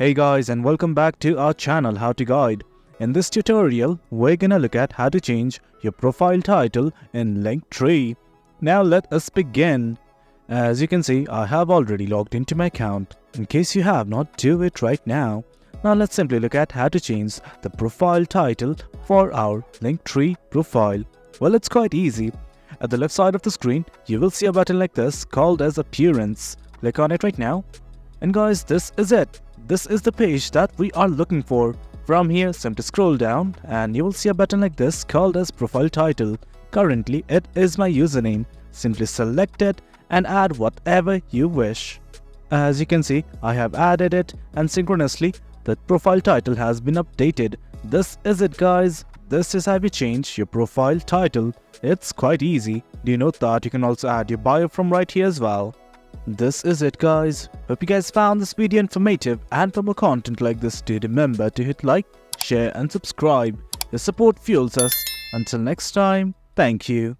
Hey guys, and welcome back to our channel How to Guide. In this tutorial, we're gonna look at how to change your profile title in Linktree. Now let us begin. As you can see, I have already logged into my account. In case you have not, do it right now. Now let's simply look at how to change the profile title for our Linktree profile. Well, it's quite easy. At the left side of the screen, you will see a button like this called as Appearance. Click on it right now. And guys, this is it. This is the page that we are looking for. From here, simply scroll down and you will see a button like this called as Profile Title. Currently, it is my username. Simply select it and add whatever you wish. As you can see, I have added it and synchronously, the profile title has been updated. This is it guys. This is how you change your profile title. It's quite easy. Do you note that you can also add your bio from right here as well? This is it guys. Hope you guys found this video informative, and for more content like this, do remember to hit like, share and subscribe. Your support fuels us. Until next time, thank you.